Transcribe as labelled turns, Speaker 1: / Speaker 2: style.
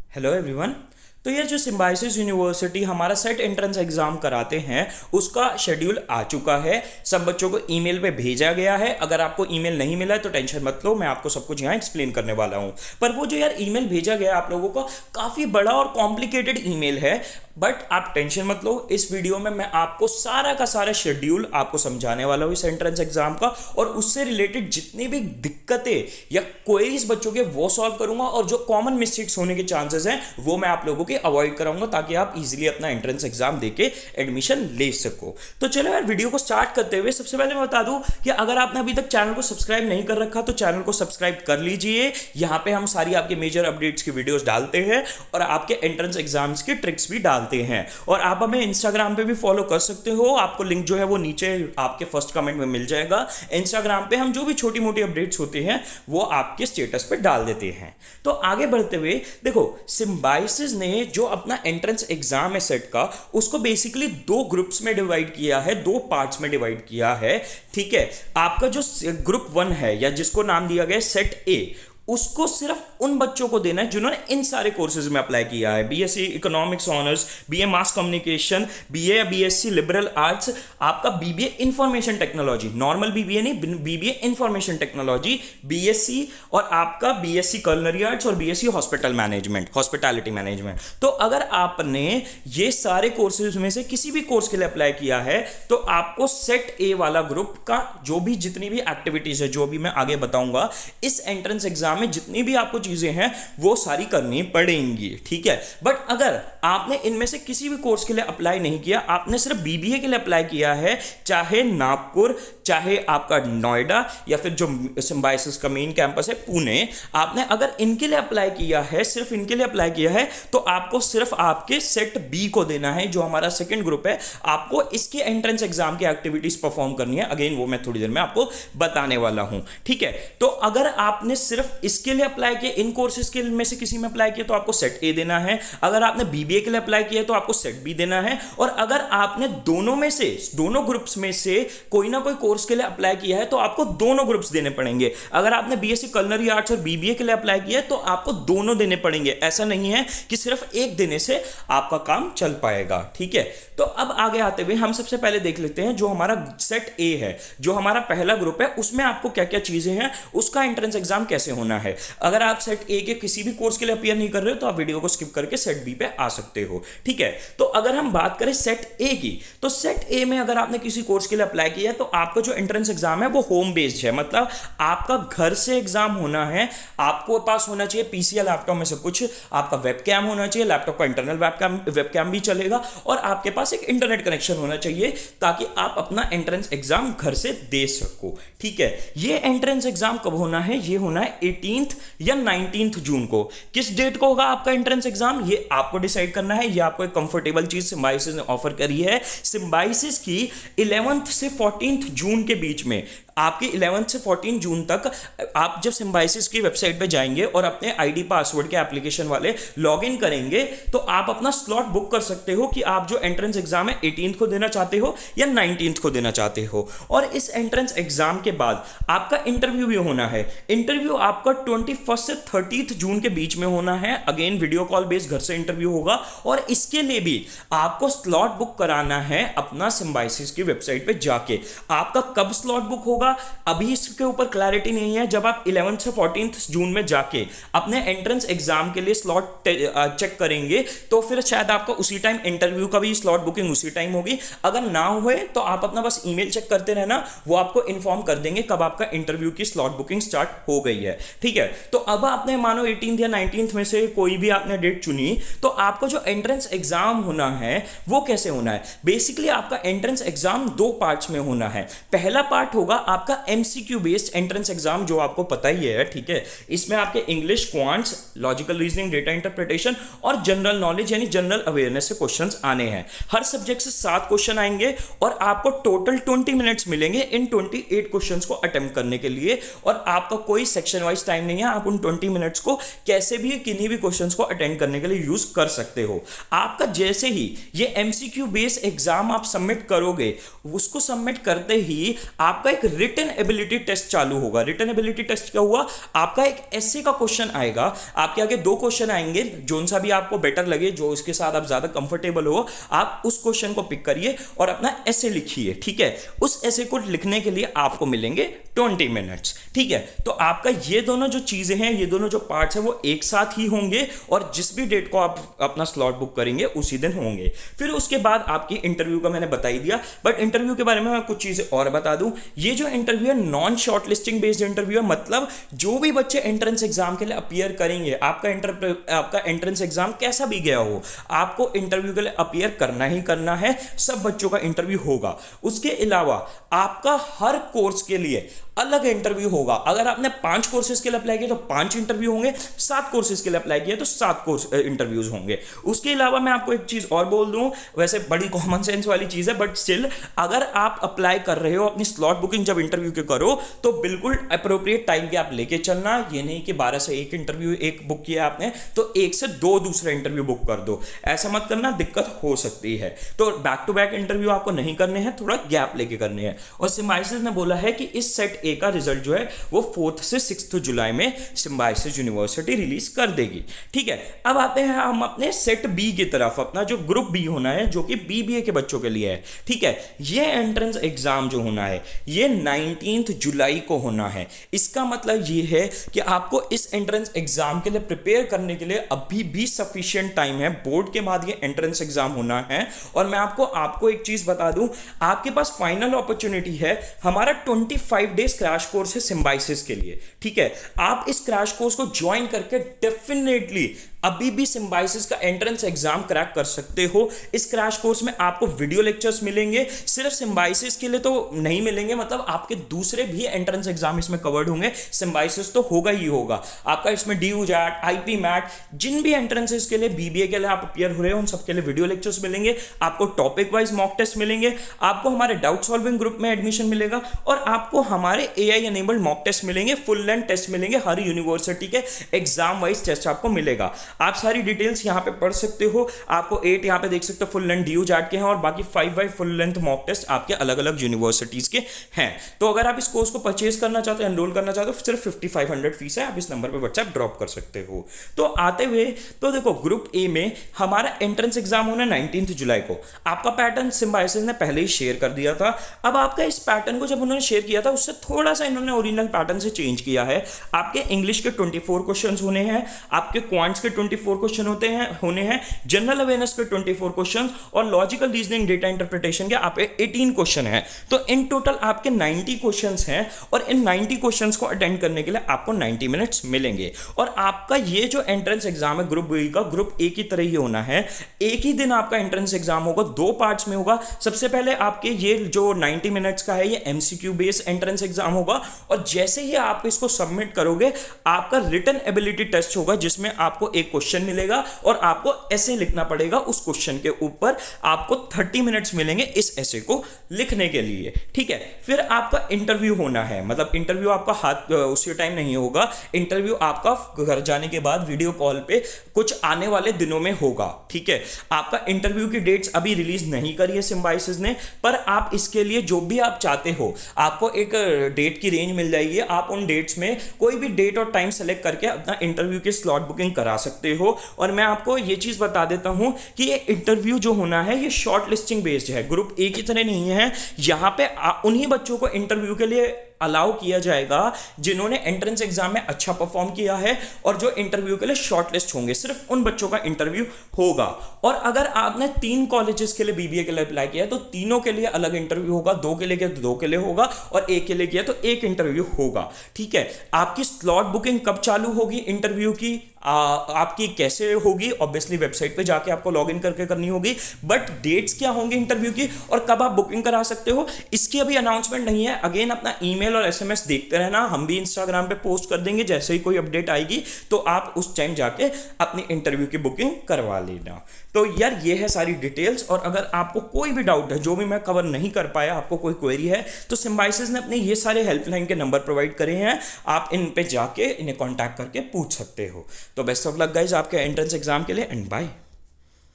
Speaker 1: Hello everyone. तो ये जो सिम्बायोसिस यूनिवर्सिटी हमारा सेट एंट्रेंस एग्जाम कराते हैं उसका शेड्यूल आ चुका है। सब बच्चों को ईमेल पे भेजा गया है। अगर आपको ईमेल नहीं मिला है तो टेंशन मत लो, मैं आपको सब कुछ यहाँ एक्सप्लेन करने वाला हूँ। पर वो जो यार ईमेल भेजा गया आप लोगों को काफ़ी बड़ा और कॉम्प्लिकेटेड ईमेल है, बट आप टेंशन मत लो। इस वीडियो में मैं आपको सारा का सारा शेड्यूल आपको समझाने वाला हूँ इस एंट्रेंस एग्जाम का, और उससे रिलेटेड जितनी भी दिक्कतें या क्वेरीज बच्चों के वो सॉल्व करूंगा, और जो कॉमन मिस्टेक्स होने के चांसेस हैं वो मैं आप लोगों के अवॉइड कराऊंगा ताकि आप इजीली अपना एंट्रेंस एग्जाम देके एडमिशन ले सको। तो चलो यार वीडियो को स्टार्ट करते हुए सबसे पहले मैं बता दूं कि अगर आपने अभी तक चैनल को सब्सक्राइब नहीं कर रखा तो चैनल को सब्सक्राइब कर लीजिए। यहाँ पे हम सारी आपके मेजर अपडेट्स की वीडियोस डालते हैं और आपके एंट्रेंस एग्जाम्स की ट्रिक्स भी डालते हैं। और आप हमें इंस्टाग्राम पे भी फॉलो कर सकते हो, आपको लिंक जो है वो नीचे आपके फर्स्ट कमेंट में मिल जाएगा। इंस्टाग्राम पे हम जो भी छोटी मोटी अपडेट्स होते हैं वो आपके स्टेटस पे डाल देते हैं। तो आगे बढ़ते हुए देखो, सिम्बायोसिस ने जो अपना एंट्रेंस एग्जाम है सेट का, उसको बेसिकली दो ग्रुप्स में डिवाइड किया है, दो पार्ट्स में डिवाइड किया है। ठीक है, आपका जो ग्रुप 1 है या जिसको नाम दिया गया सेट ए, उसको सिर्फ उन बच्चों को देना है जिन्होंने इन सारे कोर्सेज में अप्लाई किया है। BSc economics honours, BA mass communication, BA या बीएससी लिबरल आर्ट्स, आपका BBA information technology, normal BBA नहीं, बीबीए इंफॉर्मेशन टेक्नोलॉजी, बीएससी, और आपका बीएससी कलनरी आर्ट्स और BSc hospital management, hospitality management. तो अगर आपने ये सारे कोर्सेज में से किसी भी कोर्स के लिए अप्लाई किया है तो आपको सेट ए वाला ग्रुप का जो भी जितनी भी एक्टिविटीज है, जो भी मैं आगे बताऊंगा, इस एंट्रेंस एग्जाम में जितनी भी आपको चीजें हैं वो सारी करनी पड़ेंगी। ठीक है, बट अगर आपने इनमें से किसी भी कोर्स के लिए अप्लाई नहीं किया, आपने सिर्फ बीबीए के लिए अप्लाई किया है, चाहे नागपुर, चाहे आपका नोएडा, या फिर जो सिम्बायोसिस का मेन कैंपस है पुणे, आपने अगर इनके लिए अप्लाई किया है, सिर्फ इनके लिए अप्लाई किया है, तो आपको सिर्फ आपके सेट बी को देना है, जो हमारा सेकंड ग्रुप है। आपको इसके एंट्रेंस एग्जाम की एक्टिविटीज परफॉर्म करनी है। अगेन वो मैं थोड़ी देर में आपको बताने वाला हूं। ठीक है, तो अगर आपने सिर्फ इसके लिए अप्लाई किया, इन कोर्सेज के में से किसी में अप्लाई किया, तो आपको सेट ए देना है। अगर आपने बीबीए के लिए अप्लाई किया तो आपको सेट बी देना है। और अगर आपने दोनों में से, दोनों ग्रुप्स में से कोई ना कोई कोर्स के लिए अप्लाई किया है तो आपको दोनों ग्रुप्स देने पड़ेंगे। अगर आपने बीएससी कलनरी आर्ट्स और बीबीए के लिए अप्लाई किया है तो आपको दोनों देने पड़ेंगे। ऐसा नहीं है कि सिर्फ एक देने से आपका काम चल पाएगा। ठीक है, तो अब आगे आते हुए हम सबसे पहले देख लेते हैं जो हमारा सेट ए है, जो हमारा पहला ग्रुप है, उसमें आपको क्या क्या चीजें हैं, उसका एंट्रेंस एग्जाम कैसे होना है। अगर आप सेट ए के किसी भी कोर्स के लिए अपियर नहीं कर रहे हो तो आप वीडियो को स्किप करके सेट बी पे आ सकते हो। ठीक है, तो अगर हम बात करें सेट ए की, तो सेट ए में अगर आपने किसी कोर्स के लिए अप्लाई किया तो आपका जो एंट्रेंस एग्जाम है वो होम बेस्ड है, मतलब आपका घर से एग्जाम होना है। आपको पास होना चाहिए पीसी या लैपटॉप में से कुछ, आपका वेबकैम होना चाहिए, लैपटॉप का इंटरनल वेबकैम भी चलेगा, और आपके पास एक इंटरनेट कनेक्शन होना चाहिए ताकि आप अपना एंट्रेंस एग्जाम घर से दे सको। ठीक है, ये एंट्रेंस एग्जाम कब होना है? ये होना है 18 या 19 जून को। किस डेट को होगा आपका एंट्रेंस एग्जाम, ये आपको डिसाइड करना है। ये आपको एक कंफर्टेबल चीज सिम्बायोसिस ने ऑफर करी है। सिम्बायोसिस की 11 से 14 जून के बीच में, आपके 11 से 14 जून तक आप जब सिम्बायोसिस की वेबसाइट पे जाएंगे और अपने आईडी पासवर्ड के एप्लीकेशन वाले लॉगिन करेंगे तो आप अपना स्लॉट बुक कर सकते हो कि आप जो एंट्रेंस एग्जाम है 18 को देना चाहते हो या 19 को देना चाहते हो। और इस एंट्रेंस एग्जाम के बाद आपका इंटरव्यू भी होना है। इंटरव्यू आपका 21 से 30 जून के बीच में होना है। अगेन वीडियो कॉल बेस्ड घर से इंटरव्यू होगा, और इसके लिए भी आपको स्लॉट बुक कराना है अपना सिम्बायोसिस की वेबसाइट पे जाके। आपका कब स्लॉट बुक होगा अभी इसके ऊपर क्लैरिटी नहीं है। जब आप 11 से 14 जून में जाके अपने एंट्रेंस एग्जाम के लिए स्लॉट चेक करेंगे तो फिर शायद आपका उसी टाइम इंटरव्यू का भी स्लॉट बुकिंग उसी टाइम होगी। अगर ना हुए तो आप अपना बस ईमेल चेक करते रहना, वो आपको इन्फॉर्म कर देंगे कब आपका इंटरव्यू की स्लॉट बुकिंग स्टार्ट हो गई है। ठीक है, तो अब आपने मानो 18 या 19 में से कोई भी आपने डेट चुनी, तो आपको जो एंट्रेंस एग्जाम होना है वो कैसे होना है? बेसिकली आपका एंट्रेंस एग्जाम दो पार्ट्स में होना है। पहला पार्ट होगा आपका एमसीक्यू बेस्ड एंट्रेंस एग्जाम, जो आपको पता ही है। ठीक है, इसमें आपके English, quants, logical reasoning, data interpretation और जनरल नॉलेज यानी जनरल अवेयरनेस से क्वेश्चंस आने हैं। हर सब्जेक्ट से 7 क्वेश्चन आएंगे और आपको टोटल 20 मिनट्स मिलेंगे इन 28 क्वेश्चंस को अटेम्प्ट करने के लिए। और आपका कोई सेक्शन वाइज टाइम नहीं है, आप उन 20 मिनट्स को कैसे भी किन्हीं भी क्वेश्चंस को अटेंड करने के लिए यूज कर सकते हो। आपका जैसे ही ये एमसीक्यू बेस्ड एग्जाम आप सबमिट करोगे, उसको सबमिट करते ही आपका एक रिटन एबिलिटी टेस्ट चालू होगा। रिटन एबिलिटी टेस्ट क्या हुआ, आपका एक ऐसे का क्वेश्चन आएगा, आपके आगे दो क्वेश्चन आएंगे, जोन सा भी आपको बेटर लगे, जो इसके साथ आप ज्यादा कंफर्टेबल हो, आप उस क्वेश्चन को पिक करिए और अपना ऐसे लिखिए। ठीक है, उस ऐसे को लिखने के लिए आपको मिलेंगे 20 मिनट्स। ठीक है, तो आपका ये दोनों जो चीजें हैं, ये दोनों जो पार्ट्स हैं, वो एक साथ ही होंगे और जिस भी डेट को आप अपना स्लॉट बुक करेंगे उसी दिन होंगे। फिर उसके बाद आपकी इंटरव्यू का मैंने बता ही दिया, बट इंटरव्यू के बारे में मैं कुछ चीजें और बता दूं। ये जो इंटरव्यू है नॉन शॉर्टलिस्टिंग बेस्ड इंटरव्यू है, मतलब जो भी बच्चे एंट्रेंस एग्जाम के लिए अपीयर करेंगे, आपका एंट्रेंस एग्जाम कैसा भी गया हो, आपको इंटरव्यू के लिए अपीयर करना ही करना है। सब बच्चों का इंटरव्यू होगा। उसके अलावा आपका हर कोर्स के लिए अलग इंटरव्यू होगा। अगर आपने 5 कोर्सेज के लिए अप्लाई किया तो 5 इंटरव्यू होंगे, 7 कोर्सेज के लिए अप्लाई किया तो 7 कोर्स इंटरव्यूज होंगे। उसके अलावा मैं आपको एक चीज और बोल दूं, वैसे बड़ी कॉमन सेंस वाली चीज है, बट स्टिल अगर आप अप्लाई कर रहे हो, अपनी स्लॉट बुकिंग जब इंटरव्यू के करो तो बिल्कुल अप्रोप्रिएट टाइम पे आप लेके चलना। ये नहीं कि 12 से 1 इंटरव्यू एक बुक किया आपने तो 1 से 2 दूसरे इंटरव्यू बुक कर दो, ऐसा मत करना, दिक्कत हो सकती है। तो बैक टू बैक इंटरव्यू आपको नहीं करने हैं, थोड़ा गैप लेके करने हैं। और सिम्बायोसिस ने बोला है कि इस सेट ए का रिजल्ट जो है वो 4 से 6 जुलाई में सिम्बायोसिस यूनिवर्सिटी रिलीज कर देगी। ठीक है, अब आते हैं हम अपने सेट बी की तरफ, अपना जो ग्रुप बी होना है, जो कि बीबीए के बच्चों के लिए है। ठीक है, ये एंट्रेंस एग्जाम जो होना है ये 19 जुलाई को होना है। इसका मतलब ये है कि आपको इस एंट्रेंस एग्जाम के लिए प्रिपेयर करने के लिए अभी भी सफिशिएंट टाइम है। बोर्ड के बाद ये एंट्रेंस एग्जाम होना है। और मैं आपको एक चीज बता दूं, आपके पास फाइनल अपॉर्चुनिटी है, हमारा 25 डेज क्रैश कोर्स है सिम्बायोसिस के लिए। ठीक है, आप इस क्रैश कोर्स को ज्वाइन करके डेफिनेटली अभी भी सिम्बायोसिस का एंट्रेंस एग्जाम क्रैक कर सकते हो। इस क्रैश कोर्स में आपको वीडियो लेक्चर्स मिलेंगे, सिर्फ सिम्बायोसिस के लिए तो नहीं मिलेंगे, मतलब आपके दूसरे भी एंट्रेंस एग्जाम इसमें कवर्ड होंगे। सिम्बायोसिस तो होगा ही होगा आपका, इसमें DU JAT, IP MAT, जिन भी एंट्रेंसेस के लिए बीबीए के लिए आप अपियर हो रहे हो उन सबके लिए वीडियो लेक्चर्स मिलेंगे। आपको टॉपिक वाइज मॉक टेस्ट मिलेंगे, आपको हमारे डाउट सॉल्विंग ग्रुप में एडमिशन मिलेगा और आपको हमारे AI एनेबल्ड मॉक टेस्ट मिलेंगे, फुल लेंथ टेस्ट मिलेंगे, हर यूनिवर्सिटी के एग्जाम वाइज टेस्ट आपको मिलेगा। आप सारी डिटेल्स यहां पे पढ़ सकते हो। आपको 8 यहां पे देख सकते हो फुल लेंथ DU JAT के हैं और बाकी 5 फुल लेंथ मॉक टेस्ट आपके अलग अलग यूनिवर्सिटीज के हैं। तो अगर आप इस कोर्स को परचेज करना चाहते हो, एनरोल करना चाहते हो, सिर्फ 5500 फीस है, आप इस नंबर पे व्हाट्सएप ड्रॉप कर सकते हो। तो आते हुए तो देखो, ग्रुप ए में हमारा एंट्रेंस एग्जाम होना 19 जुलाई को। आपका पैटर्न सिम्बायोसिस ने पहले ही शेयर कर दिया था। अब आपका इस पैटर्न को जब उन्होंने शेयर किया था उससे थोड़ा सा इन्होंने ओरिजिनल पैटर्न से चेंज किया है। आपके इंग्लिश के 24 क्वेश्चन होने हैं, आपके क्वांट्स के 24 क्वेश्चन होने हैं, जनरल अवेयरनेस के 24 क्वेश्चन और लॉजिकल रीजनिंग डेटा इंटरप्रिटेशन के आपके 18 क्वेश्चन हैं। तो इन टोटल आपके 90 क्वेश्चंस हैं और इन 90 क्वेश्चंस को अटेंड करने के लिए आपको 90 मिनट्स मिलेंगे। और आपका ये जो एंट्रेंस एग्जाम है ग्रुप बी का, ग्रुप ए की तरह ही होना है। एक ही दिन आपका एंट्रेंस एग्जाम होगा, 2 पार्ट्स में होगा। सबसे पहले आपके ये जो 90 मिनट्स का है ये MCQ बेस्ड एंट्रेंस एग्जाम होगा और जैसे ही आप इसको सबमिट करोगे आपका रिटन एबिलिटी टेस्ट होगा, जिसमें आपको एक क्वेश्चन मिलेगा और आपको ऐसे लिखना पड़ेगा। उस क्वेश्चन के ऊपर आपको 30 मिनट्स मिलेंगे इस ऐसे को लिखने के लिए। ठीक है, फिर आपका इंटरव्यू होना है, मतलब इंटरव्यू आपका हाथ उसी टाइम नहीं होगा, इंटरव्यू आपका घर जाने के बाद वीडियो कॉल पे कुछ आने वाले दिनों में होगा। ठीक है, आपका इंटरव्यू की डेट्स अभी रिलीज नहीं करी है सिम्बायोसिस ने, पर आप इसके लिए जो भी आप चाहते हो आपको एक डेट की रेंज मिल जाएगी। आप उन डेट्स में कोई भी डेट और टाइम सेलेक्ट करके अपना इंटरव्यू की स्लॉट बुकिंग करा सकते हो। और मैं आपको ये चीज बता देता हूं कि ये इंटरव्यू जो होना है ये शॉर्ट लिस्टिंग बेस्ड है, ग्रुप ए की तरह नहीं है। यहां पे उन्हीं बच्चों को इंटरव्यू के लिए अलाउ किया जाएगा जिन्होंने एंट्रेंस एग्जाम में अच्छा परफॉर्म किया है और जो इंटरव्यू के लिए शॉर्टलिस्ट होंगे, सिर्फ उन बच्चों का इंटरव्यू होगा। और अगर आपने 3 कॉलेजेस के लिए बीबीए के लिए अप्लाई किया तो तीनों के लिए अलग इंटरव्यू होगा, 2 के लिए किया तो 2 के लिए होगा और 1 के लिए किया तो 1 इंटरव्यू होगा। ठीक है, आपकी स्लॉट बुकिंग कब चालू होगी इंटरव्यू की, आपकी कैसे होगी, ऑब्वियसली वेबसाइट पे जाके आपको लॉगिन करके करनी होगी। बट डेट्स क्या होंगे इंटरव्यू की और कब आप बुकिंग करा सकते हो इसकी अभी अनाउंसमेंट नहीं है। अगेन अपना ईमेल और SMS देखते रहना, हम भी इंस्टाग्राम पे पोस्ट कर देंगे जैसे ही कोई अपडेट आएगी तो आप उस टाइम जाके अपनी इंटरव्यू की बुकिंग करवा लेना। तो यार ये है सारी डिटेल्स। और अगर आपको कोई भी डाउट है जो भी मैं कवर नहीं कर पाया, आपको कोई क्वेरी है तो सिम्बायोसिस ने अपने ये सारे हेल्पलाइन के नंबर प्रोवाइड करे हैं, आप इन पे जाके इन्हें कॉन्टैक्ट करके पूछ सकते हो। तो बेस्ट ऑफ लक गाइज आपके एंट्रेंस एग्जाम के लिए एंड बाय।